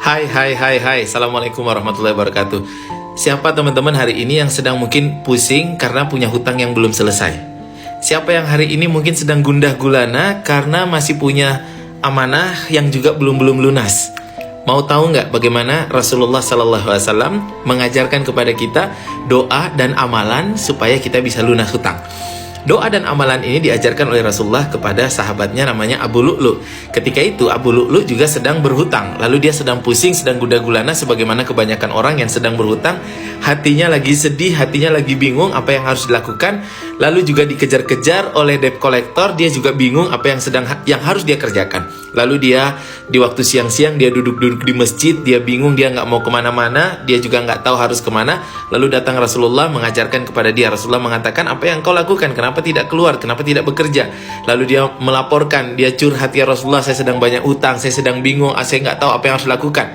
Hai. Assalamualaikum warahmatullahi wabarakatuh. Siapa teman-teman hari ini yang sedang mungkin pusing karena punya hutang yang belum selesai? Siapa yang hari ini mungkin sedang gundah gulana karena masih punya amanah yang juga belum lunas? Mau tahu nggak bagaimana Rasulullah SAW mengajarkan kepada kita doa dan amalan supaya kita bisa lunas hutang? Doa dan amalan ini diajarkan oleh Rasulullah kepada sahabatnya namanya Abu Lu'lu. Ketika itu Abu Lu'lu juga sedang berhutang. Lalu dia sedang pusing, sedang gundah gulana sebagaimana kebanyakan orang yang sedang berhutang. Hatinya lagi sedih, hatinya lagi bingung apa yang harus dilakukan. Lalu juga dikejar-kejar oleh debt collector. Dia juga bingung apa yang harus dia kerjakan. Lalu dia di waktu siang-siang dia duduk-duduk di masjid. Dia bingung, dia nggak mau kemana-mana. Dia juga nggak tahu harus kemana. Lalu datang Rasulullah mengajarkan kepada dia. Rasulullah mengatakan, apa yang kau lakukan? Kenapa tidak keluar? Kenapa tidak bekerja? Lalu dia melaporkan, dia curhat, ya Rasulullah, saya sedang banyak utang, saya sedang bingung, saya nggak tahu apa yang harus dilakukan.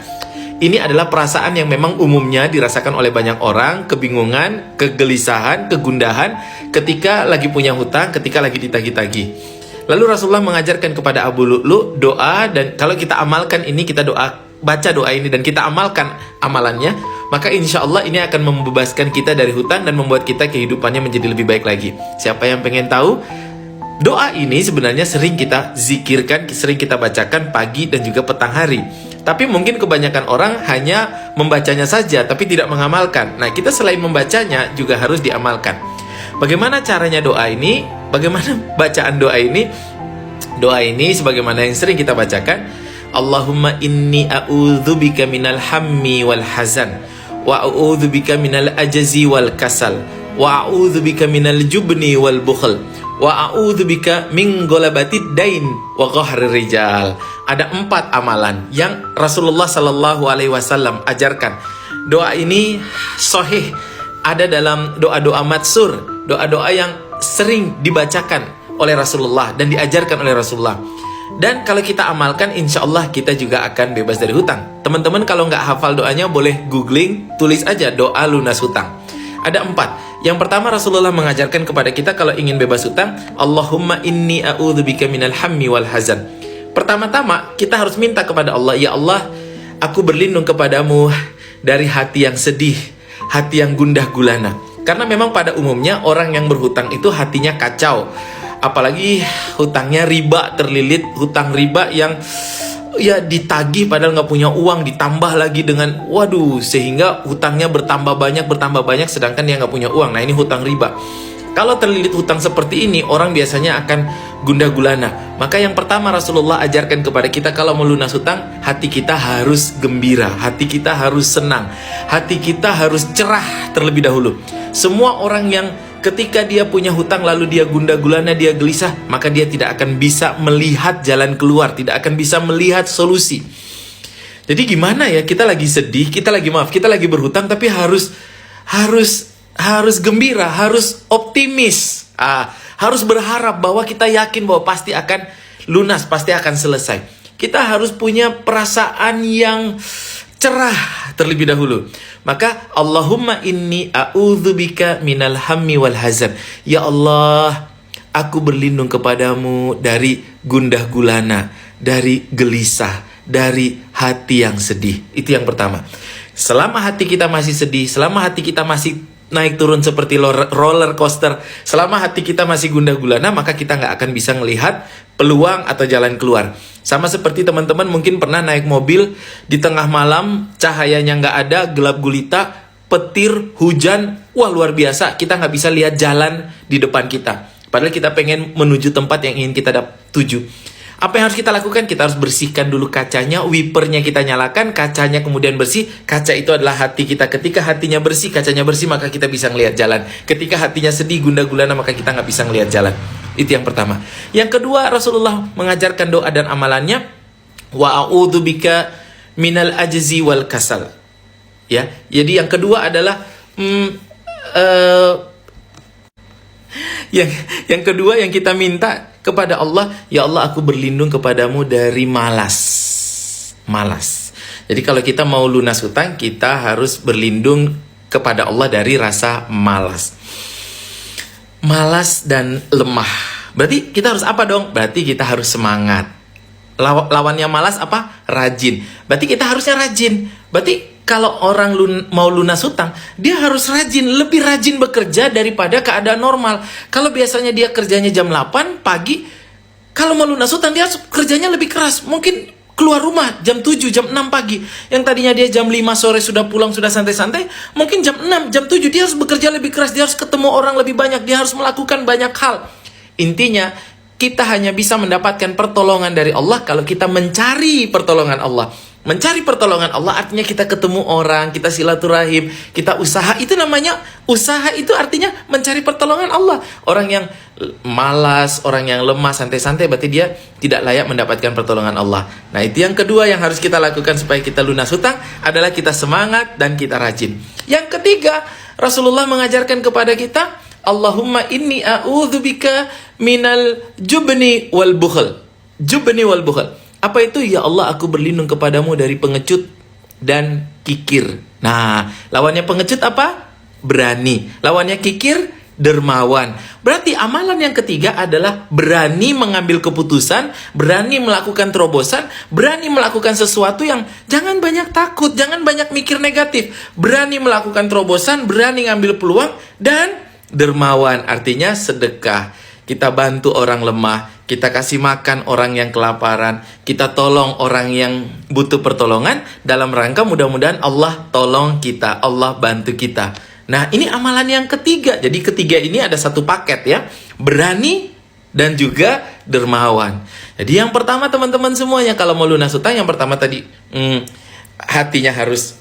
Ini adalah perasaan yang memang umumnya dirasakan oleh banyak orang, kebingungan, kegelisahan, kegundahan ketika lagi punya hutang, ketika lagi ditagih-tagih. Lalu Rasulullah mengajarkan kepada Abu Lu'lu doa, dan kalau kita amalkan ini, kita baca doa ini dan kita amalkan amalannya, maka insya Allah ini akan membebaskan kita dari hutang dan membuat kita kehidupannya menjadi lebih baik lagi. Siapa yang pengen tahu? Doa ini sebenarnya sering kita zikirkan, sering kita bacakan pagi dan juga petang hari. Tapi mungkin kebanyakan orang hanya membacanya saja tapi tidak mengamalkan. Nah, kita selain membacanya juga harus diamalkan. Bagaimana caranya doa ini? Bagaimana bacaan doa ini? Doa ini sebagaimana yang sering kita bacakan, Allahumma inni a'udzubika minal hammi wal hazan, wa a'udzubika minal ajzi wal kasal, wa a'udzubika minal jubni wal bukhl, wa a'udzubika min ghalabatid dain wa qahrir rijal. Ada 4 amalan yang Rasulullah sallallahu alaihi wasallam ajarkan. Doa ini sahih, ada dalam doa-doa matsur, doa-doa yang sering dibacakan oleh Rasulullah dan diajarkan oleh Rasulullah. Dan kalau kita amalkan, insya Allah kita juga akan bebas dari hutang. Teman-teman kalau nggak hafal doanya boleh googling, tulis aja doa lunas hutang. Ada 4. Yang pertama, Rasulullah mengajarkan kepada kita kalau ingin bebas hutang, Allahumma inni a'udzubika minal hammi wal hazan. Pertama-tama kita harus minta kepada Allah, ya Allah, aku berlindung kepadamu dari hati yang sedih, hati yang gundah gulana. Karena memang pada umumnya orang yang berhutang itu hatinya kacau. Apalagi hutangnya riba, terlilit hutang riba yang ya ditagih padahal nggak punya uang, ditambah lagi dengan sehingga hutangnya bertambah banyak sedangkan dia nggak punya uang. Nah, ini hutang riba. Kalau terlilit hutang seperti ini, orang biasanya akan gundah gulana. Maka yang pertama Rasulullah ajarkan kepada kita, kalau melunas hutang, hati kita harus gembira, hati kita harus senang, hati kita harus cerah terlebih dahulu. Semua orang yang ketika dia punya hutang lalu dia gundah gulana, dia gelisah, maka dia tidak akan bisa melihat jalan keluar, tidak akan bisa melihat solusi. Jadi gimana ya, kita lagi sedih, kita lagi berhutang, tapi harus gembira, harus optimis, harus berharap bahwa kita yakin bahwa pasti akan lunas, pasti akan selesai. Kita harus punya perasaan yang cerah terlebih dahulu. Maka Allahumma inni a'udzubika minal hammi wal hazan. Ya Allah, aku berlindung kepadamu dari gundah gulana, dari gelisah, dari hati yang sedih. Itu yang pertama. Selama hati kita masih sedih, selama hati kita masih naik turun seperti roller coaster, selama hati kita masih gundah gulana, maka kita nggak akan bisa melihat peluang atau jalan keluar. Sama seperti teman-teman mungkin pernah naik mobil di tengah malam, cahayanya nggak ada, gelap gulita, petir, hujan, luar biasa, kita nggak bisa lihat jalan di depan kita. Padahal kita pengen menuju tempat yang ingin kita tuju. Apa yang harus kita lakukan? Kita harus bersihkan dulu kacanya, wipernya kita nyalakan, kacanya kemudian bersih. Kaca itu adalah hati kita. Ketika hatinya bersih, kacanya bersih, maka kita bisa ngelihat jalan. Ketika hatinya sedih, gundah gulana, maka kita nggak bisa ngelihat jalan. Itu yang pertama. Yang kedua, Rasulullah mengajarkan doa dan amalannya, wa a'udzubika minal ajzi wal kasal. Ya, jadi yang kedua adalah yang kedua yang kita minta kepada Allah, ya Allah, aku berlindung kepadamu dari malas. Jadi kalau kita mau lunas hutang, kita harus berlindung kepada Allah dari rasa malas dan lemah. Berarti kita harus apa dong? Berarti kita harus semangat. Lawannya malas apa? Rajin. Berarti kita harusnya rajin. Berarti kalau orang mau lunas hutang, dia harus rajin, lebih rajin bekerja daripada keadaan normal. Kalau biasanya dia kerjanya jam 8 pagi, kalau mau lunas hutang dia harus kerjanya lebih keras. Mungkin keluar rumah jam 7, jam 6 pagi. Yang tadinya dia jam 5 sore sudah pulang, sudah santai-santai, mungkin jam 6, jam 7 dia harus bekerja lebih keras, dia harus ketemu orang lebih banyak, dia harus melakukan banyak hal. Intinya, kita hanya bisa mendapatkan pertolongan dari Allah kalau kita mencari pertolongan Allah. Mencari pertolongan Allah artinya kita ketemu orang, kita silaturahim, kita usaha. Itu namanya usaha, itu artinya mencari pertolongan Allah. Orang yang malas, orang yang lemah, santai-santai, berarti dia tidak layak mendapatkan pertolongan Allah. Nah, itu yang kedua yang harus kita lakukan supaya kita lunas hutang adalah kita semangat dan kita rajin. Yang ketiga, Rasulullah mengajarkan kepada kita, Allahumma inni a'udzubika minal jubni wal bukhl. Jubni wal bukhl. Apa itu? Ya Allah, aku berlindung kepadamu dari pengecut dan kikir. Nah, lawannya pengecut apa? Berani. Lawannya kikir, dermawan. Berarti amalan yang ketiga adalah berani mengambil keputusan, berani melakukan terobosan, berani melakukan sesuatu yang jangan banyak takut, jangan banyak mikir negatif. Berani melakukan terobosan, berani ngambil peluang, dan dermawan. Artinya sedekah. Kita bantu orang lemah, kita kasih makan orang yang kelaparan, kita tolong orang yang butuh pertolongan, dalam rangka mudah-mudahan Allah tolong kita, Allah bantu kita. Nah, ini amalan yang ketiga. Jadi ketiga ini ada satu paket ya. Berani dan juga dermawan. Jadi yang pertama teman-teman semuanya, kalau mau lunas hutang, yang pertama tadi hatinya harus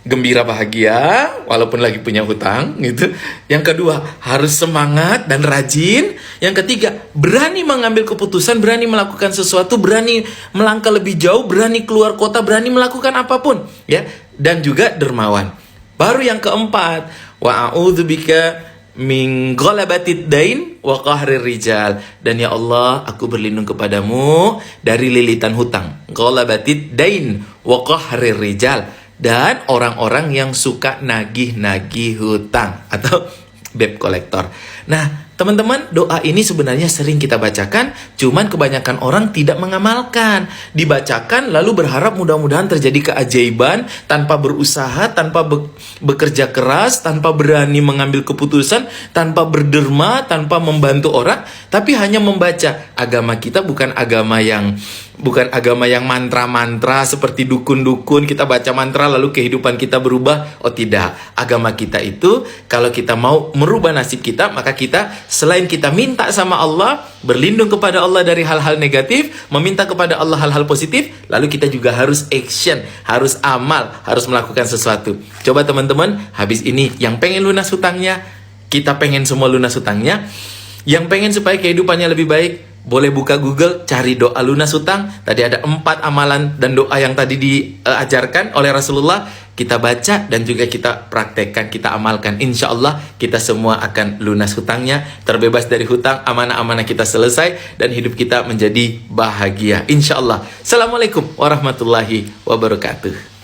gembira, bahagia walaupun lagi punya hutang gitu. Yang kedua, harus semangat dan rajin. Yang ketiga, berani mengambil keputusan, berani melakukan sesuatu, berani melangkah lebih jauh, berani keluar kota, berani melakukan apapun ya. Dan juga dermawan. Baru yang keempat, wa a'udzubika min ghalabatid dain wa qahrir rijal. Dan ya Allah, aku berlindung kepadamu dari lilitan hutang. Ghalabatid dain wa qahrir rijal. Dan orang-orang yang suka nagih-nagih hutang atau debt collector. Nah, teman-teman, doa ini sebenarnya sering kita bacakan, cuman kebanyakan orang tidak mengamalkan. Dibacakan lalu berharap mudah-mudahan terjadi keajaiban, tanpa berusaha, tanpa bekerja keras, tanpa berani mengambil keputusan, tanpa berderma, tanpa membantu orang, tapi hanya membaca. Agama kita bukan agama yang mantra-mantra seperti dukun-dukun, kita baca mantra lalu kehidupan kita berubah. Oh tidak, agama kita itu kalau kita mau merubah nasib kita, maka kita selain kita minta sama Allah, berlindung kepada Allah dari hal-hal negatif, meminta kepada Allah hal-hal positif, lalu kita juga harus action, harus amal, harus melakukan sesuatu. Coba teman-teman, habis ini yang pengen lunas hutangnya, kita pengen semua lunas hutangnya, yang pengen supaya kehidupannya lebih baik, boleh buka Google, cari doa lunas hutang. Tadi ada 4 amalan dan doa yang tadi diajarkan oleh Rasulullah. Kita baca dan juga kita praktekkan, kita amalkan. Insya Allah kita semua akan lunas hutangnya, terbebas dari hutang, amanah-amanah kita selesai, dan hidup kita menjadi bahagia. Insya Allah. Assalamualaikum warahmatullahi wabarakatuh.